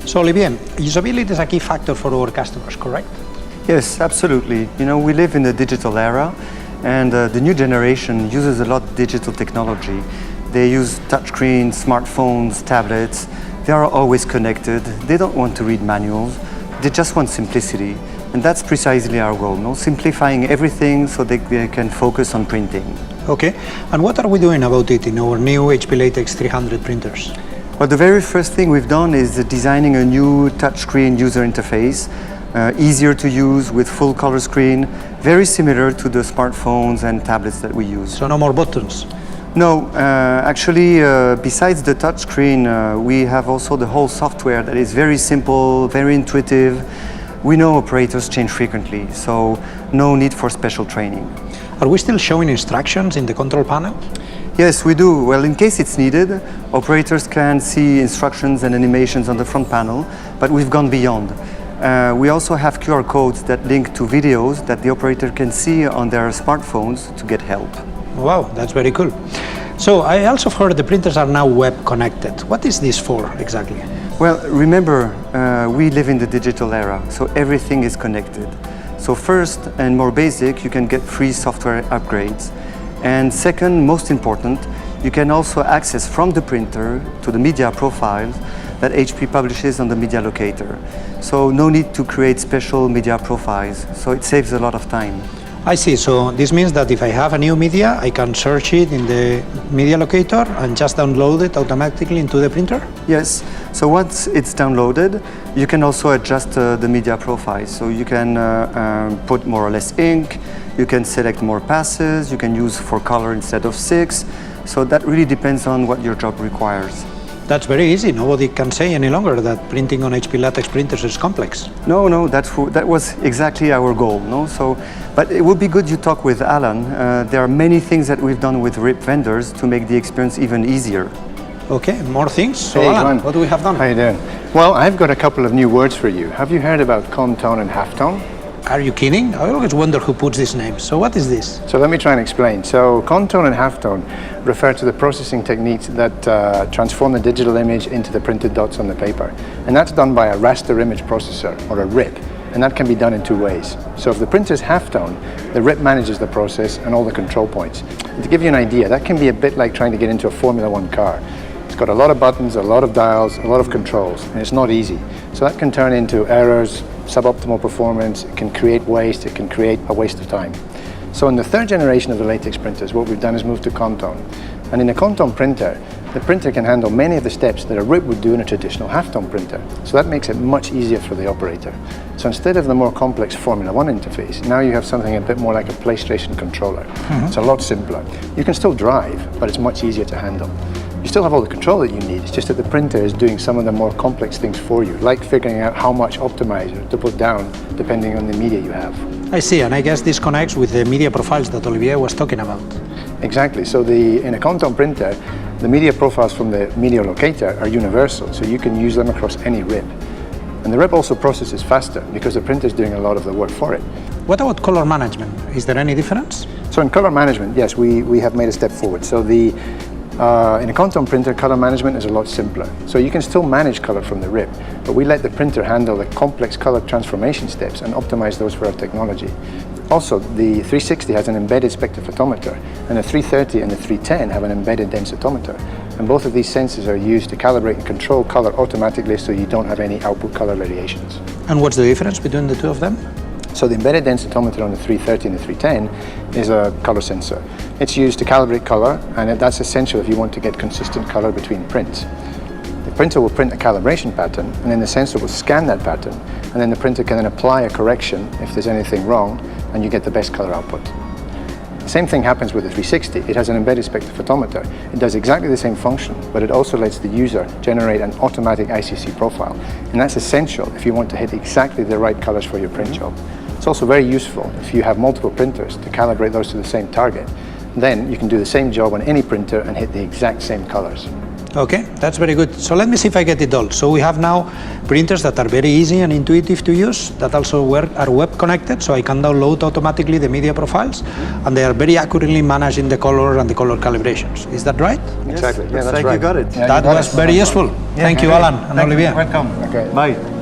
So Olivier, usability is a key factor for our customers, correct? Yes, absolutely. You know, we live in the digital era, and the new generation uses a lot of digital technology. They use touchscreens, smartphones, tablets. They are always connected. They don't want to read manuals. They just want simplicity. And that's precisely our goal, no? Simplifying everything so they can focus on printing. Okay, and what are we doing about it in our new HP Latex 300 printers? Well, the very first thing we've done is designing a new touchscreen user interface, easier to use with full color screen, very similar to the smartphones and tablets that we use. So no more buttons? No, actually, besides the touchscreen, we have also the whole software that is very simple, very intuitive. We know operators change frequently, so no need for special training. Are we still showing instructions in the control panel? Yes, we do. Well, in case it's needed, operators can see instructions and animations on the front panel, but we've gone beyond. We also have QR codes that link to videos that the operator can see on their smartphones to get help. Wow, that's very cool. So I also heard the printers are now web connected. What is this for exactly? Well, remember, we live in the digital era, so everything is connected. So first and more basic, you can get free software upgrades. And second, most important, you can also access from the printer to the media profiles that HP publishes on the media locator. So no need to create special media profiles, so it saves a lot of time. I see, so this means that if I have a new media, I can search it in the media locator and just download it automatically into the printer? Yes, so once it's downloaded, you can also adjust the media profile. So you can put more or less ink, you can select more passes, you can use 4 color instead of 6. So that really depends on what your job requires. That's very easy. Nobody can say any longer that printing on HP latex printers is complex. No, that was exactly our goal. No, but it would be good you talk with Alan. There are many things that we've done with RIP vendors to make the experience even easier. Okay, more things. So hey, Alan, Glenn. what do we have done? How you doing? Well, I've got a couple of new words for you. Have you heard about contone and halftone? Are you kidding? I always wonder who puts these names. So what is this? So let me try and explain. So contone and halftone refer to the processing techniques that transform the digital image into the printed dots on the paper. And that's done by a raster image processor, or a RIP. And that can be done in 2 ways. So if the printer's halftone, the RIP manages the process and all the control points. And to give you an idea, that can be a bit like trying to get into a Formula One car. It's got a lot of buttons, a lot of dials, a lot of controls, and it's not easy. So that can turn into errors, suboptimal performance, it can create waste, it can create a waste of time. So in the 3rd generation of the latex printers, what we've done is move to contone. And in a contone printer, the printer can handle many of the steps that a RIP would do in a traditional halftone printer. So that makes it much easier for the operator. So instead of the more complex Formula One interface, now you have something a bit more like a PlayStation controller. It's a lot simpler. You can still drive, but it's much easier to handle. You still have all the control that you need, it's just that the printer is doing some of the more complex things for you, like figuring out how much optimizer to put down depending on the media you have. I see, and I guess this connects with the media profiles that Olivier was talking about. Exactly, so in a contone printer, the media profiles from the media locator are universal, so you can use them across any RIP. And the RIP also processes faster because the printer is doing a lot of the work for it. What about color management? Is there any difference? So in color management, yes, we have made a step forward. So in a contone printer, color management is a lot simpler. So you can still manage color from the RIP, but we let the printer handle the complex color transformation steps and optimize those for our technology. Also, the 360 has an embedded spectrophotometer, and the 330 and the 310 have an embedded densitometer. And both of these sensors are used to calibrate and control color automatically so you don't have any output color variations. And what's the difference between the two of them? So the embedded densitometer on the 330 and the 310 is a color sensor. It's used to calibrate color, and that's essential if you want to get consistent color between prints. The printer will print a calibration pattern, and then the sensor will scan that pattern, and then the printer can then apply a correction if there's anything wrong, and you get the best color output. The same thing happens with the 360. It has an embedded spectrophotometer. It does exactly the same function, but it also lets the user generate an automatic ICC profile, and that's essential if you want to hit exactly the right colors for your print job. It's also very useful if you have multiple printers to calibrate those to the same target. Then you can do the same job on any printer and hit the exact same colors. Okay, that's very good. So let me see if I get it all. So we have now printers that are very easy and intuitive to use, that also are web connected, so I can download automatically the media profiles, and they are very accurately managing the color and the color calibrations. Is that right? Exactly. Yes, Yeah, that's like right. you got it. Yeah, That you got was it. very useful. Thank you, Alan and Thank you. Olivier. Welcome. Okay. Bye.